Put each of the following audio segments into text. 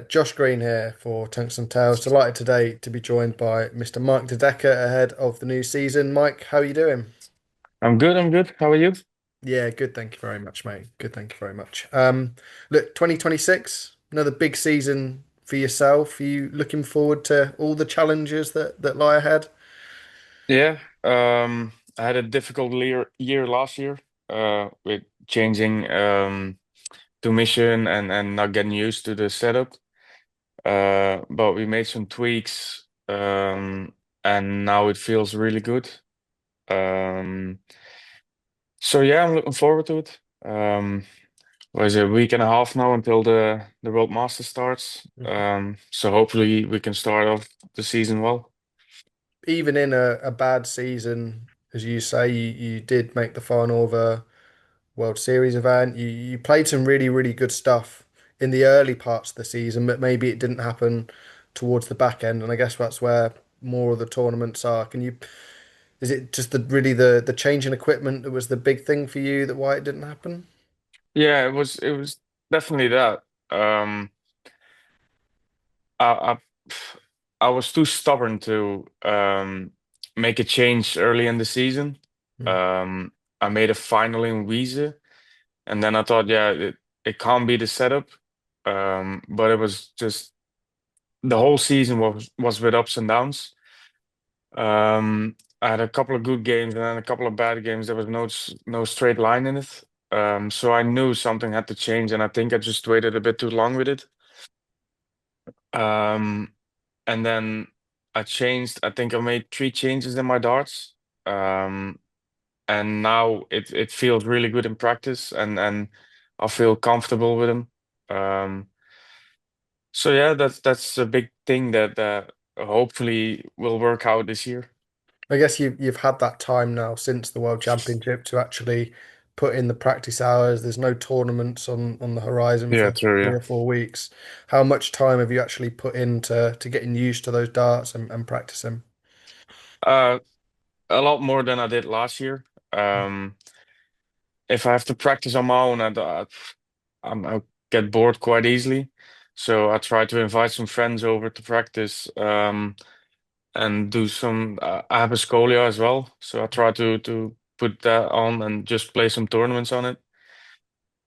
Josh Green here for Tungsten Tales. Delighted today to be joined by Mr. Mike De ahead of the new season. Mike, how are you doing? I'm good. I'm good. How are you? Yeah, good. Thank you very much, mate. Good. Thank you very much. Look, 2026, another big season for yourself. Are you looking forward to all the challenges that lie ahead? Yeah. I had a difficult year last year, with changing to mission and not getting used to the setup. But we made some tweaks, and now it feels really good. Um, so yeah, I'm looking forward to it. What is it, a week and a half now until the World Master starts. So hopefully we can start off the season well. Even in a bad season, as you say, you did make the final of a World Series event. You played some really good stuff in the early parts of the season, but maybe it didn't happen towards the back end. And I guess that's where more of the tournaments are. Is it just the change in equipment that was the big thing for you that why it didn't happen? Yeah, it was definitely that. Um, I I was too stubborn to make a change early in the season. Mm. Um, I made a final in Wiese, and then I thought, yeah, it can't be the setup. But it was just the whole season was with ups and downs. I had a couple of good games and then a couple of bad games. There was no straight line in it. So I knew something had to change, and I think I just waited a bit too long with it. Um, and then I changed. I think I made three changes in my darts. Um, and now it feels really good in practice, and I feel comfortable with them. Um, so yeah, that's a big thing that hopefully will work out this year. I guess you've had that time now since the World Championship to actually put in the practice hours. There's no tournaments on the horizon Yeah, for true. three Yeah. or 4 weeks. How much time have you actually put into to getting used to those darts and practicing? Uh, a lot more than I did last year. Um, if I have to practice on my own, I get bored quite easily. So I try to invite some friends over to practice, and do some. I have a Scolia as well, so I try to put that on and just play some tournaments on it.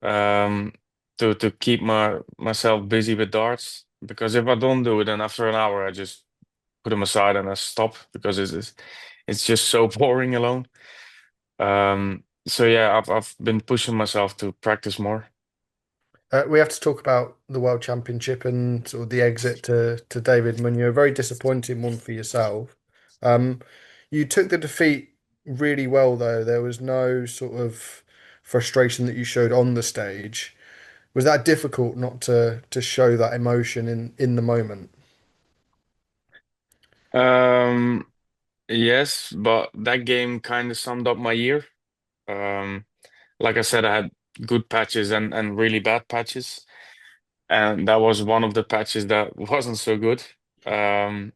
Um, to keep myself busy with darts. Because if I don't do it, then after an hour I just put them aside and I stop because it's just so boring alone. So yeah, I've been pushing myself to practice more. We have to talk about the World Championship and sort of the exit to David Munyua. A very disappointing one for yourself. Um, you took the defeat really well, though. There was no sort of frustration that you showed on the stage. Was that difficult not to show that emotion in the moment? Um, yes, but that game kind of summed up my year. Um, like I said, I had good patches and really bad patches, and that was one of the patches that wasn't so good. Um,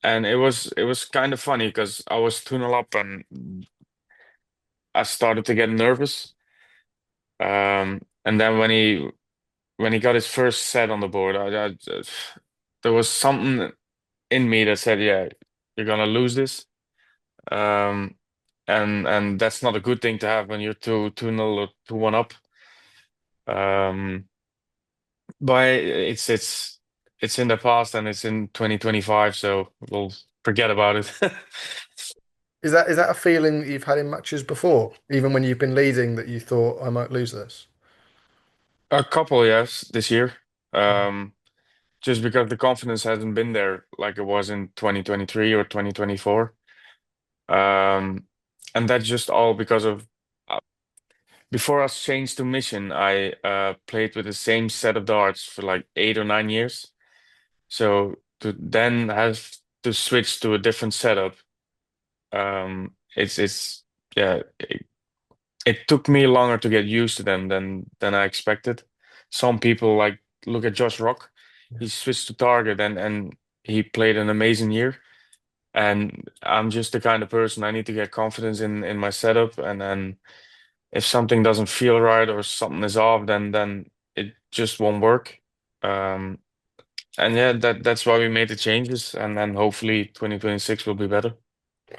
and it was kind of funny because I was 2-0 up and I started to get nervous. And then when he got his first set on the board, there was something in me that said, "Yeah, you're gonna lose this." Um, and that's not a good thing to have when you're 2-0 or 2-1 up. Um, but it's in the past and it's in 2025, so we'll forget about it. Is that a feeling that you've had in matches before, even when you've been leading, that you thought I might lose this? A couple, yes, this year. Um, just because the confidence hasn't been there like it was in 2023 or 2024. Um, and that's just all because of before I changed to mission, I played with the same set of darts for like 8 or 9 years. So to then have to switch to a different setup, it's yeah, it took me longer to get used to them than I expected. Some people like look at Josh Rock, he switched to target and he played an amazing year. And I'm just the kind of person I need to get confidence in my setup, and then if something doesn't feel right or something is off, then it just won't work. Um, and yeah, that's why we made the changes, and then hopefully 2026 will be better.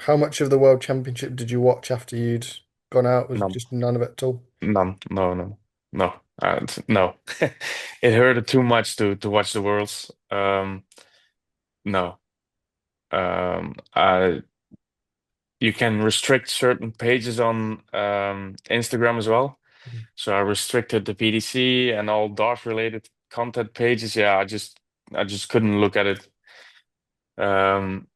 How much of the World Championship did you watch after you'd gone out? Was it None, just none of it at all? none, no, no, no, no. It hurted too much to watch the Worlds. No. You can restrict certain pages on Instagram as well. So I restricted the PDC and all dart related content pages. Yeah, I just couldn't look at it. Um,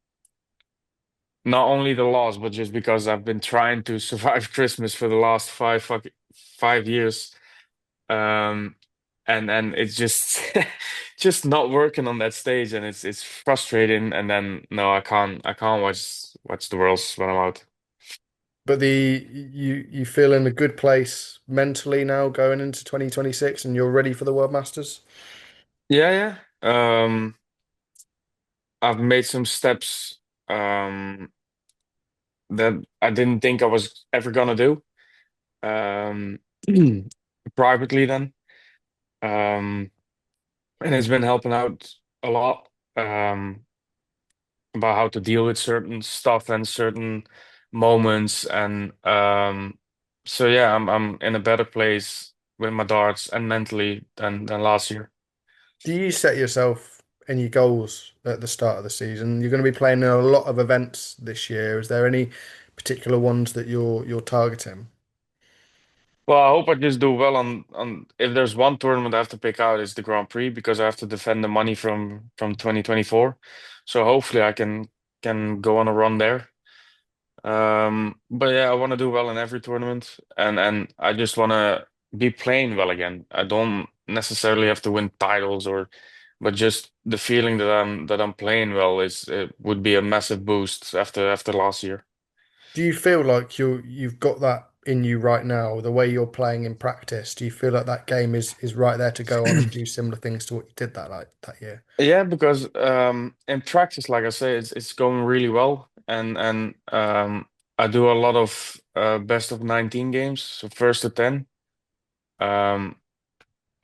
Not only the loss, but just because I've been trying to survive Christmas for the last 5 years. Um, and it's just just not working on that stage, and it's frustrating. And then no, I can't watch the Worlds when I'm out. But you feel in a good place mentally now going into 2026 and you're ready for the World Masters? Yeah, yeah. I've made some steps that I didn't think I was ever gonna do. Um, Privately then. Um, and it's been helping out a lot about how to deal with certain stuff and certain moments. And so yeah, I'm in a better place with my darts and mentally than last year. Do you set yourself any goals at the start of the season? You're going to be playing in a lot of events this year. Is there any particular ones that you're targeting? Well, I hope I just do well on if there's one tournament I have to pick out, it's the Grand Prix because I have to defend the money from 2024. So hopefully I can go on a run there. But yeah, I want to do well in every tournament, and I just want to be playing well again. I don't necessarily have to win titles but just the feeling that I'm playing well is it would be a massive boost after last year. Do you feel like you've got that in you right now, the way you're playing in practice? Do you feel like that game is right there to go on and do similar things to what you did that year? Yeah, because in practice, like I say, it's going really well, and I do a lot of best of 19 games, so first to 10, um,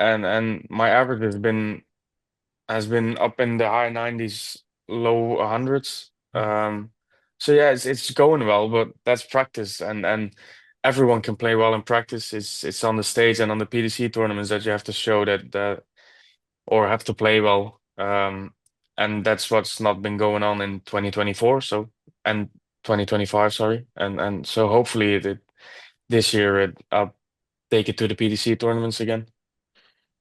and my average has been up in the high 90s, low hundreds. So yeah, it's going well, but that's practice, and everyone can play well in practice. It's on the stage and on the PDC tournaments that you have to show that or have to play well. And that's what's not been going on in 2024, so and 2025, sorry. And so hopefully this year I'll take it to the PDC tournaments again.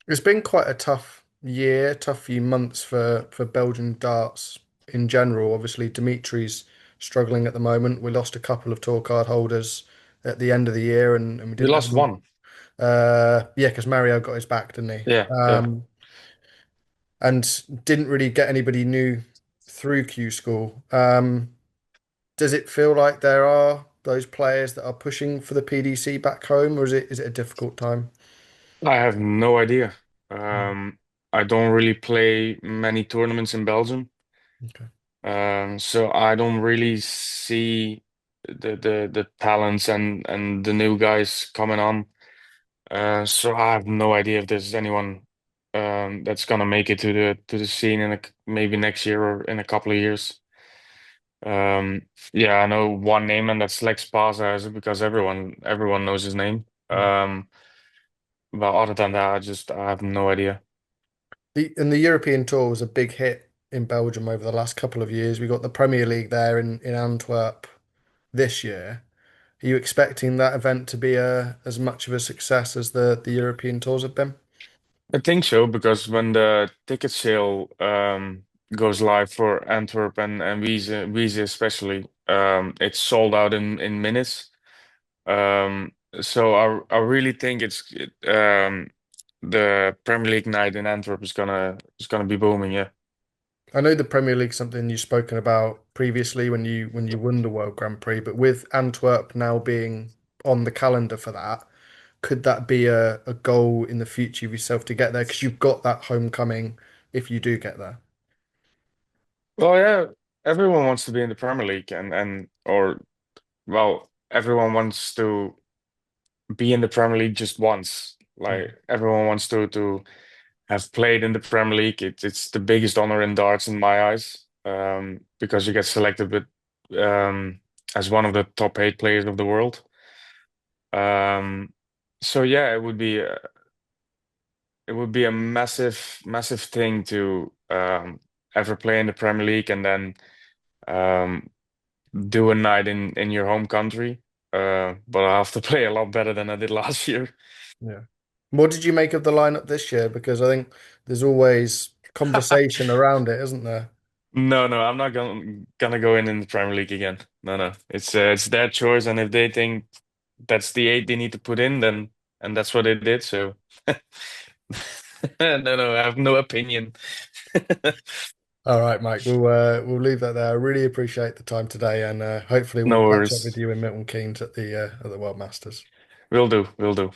It's been quite a tough year, tough few months for Belgian darts in general. Obviously, Dimitri's struggling at the moment. We lost a couple of tour card holders at the end of the year, and we We didn't have lost any. one. Yeah, because Mario got his back, didn't he? Yeah, yeah. And didn't really get anybody new through Q School. Does it feel like there are those players that are pushing for the PDC back home, or is it a difficult time? I have no idea. Um, I don't really play many tournaments in Belgium. Okay. So I don't really see the talents and the new guys coming on. So I have no idea if there's anyone that's gonna make it to the scene in maybe next year or in a couple of years. Um, yeah, I know one name, and that's Lex Paza, because everyone knows his name. But other than that, I have no idea. And the European tour was a big hit in Belgium over the last couple of years. We got the Premier League there in Antwerp this year. Are you expecting that event to be as much of a success as the European tours have been? I think so because when the ticket sale goes live for Antwerp and Wiese especially, it's sold out in minutes. So I really think the Premier League night in Antwerp is gonna be booming. Yeah, I know the Premier League's something you've spoken about previously when you won the World Grand Prix, but with Antwerp now being on the calendar for that, could that be a goal in the future of yourself to get there? Because you've got that homecoming if you do get there. well, yeah, everyone wants to be in the Premier League, and or well, everyone wants to be in the Premier League just once. Like everyone wants to have played in the Premier League. It's the biggest honor in darts in my eyes, because you get selected as one of the top 8 players of the world. Um, so yeah, it would be a massive, massive thing to ever play in the Premier League and then um, do a night in your home country. But I have to play a lot better than I did last year. Yeah. What did you make of the lineup this year? Because I think there's always conversation around it, isn't there? No, no, I'm not gonna go in the Premier League again. No, no, it's their choice, and if they think that's the 8 they need to put in, then and that's what they did. So no, no, I have no opinion. All right, Mike. We'll leave that there. I really appreciate the time today, and hopefully we'll No catch up with worries. you in Milton Keynes at the World Masters. Will do, will do.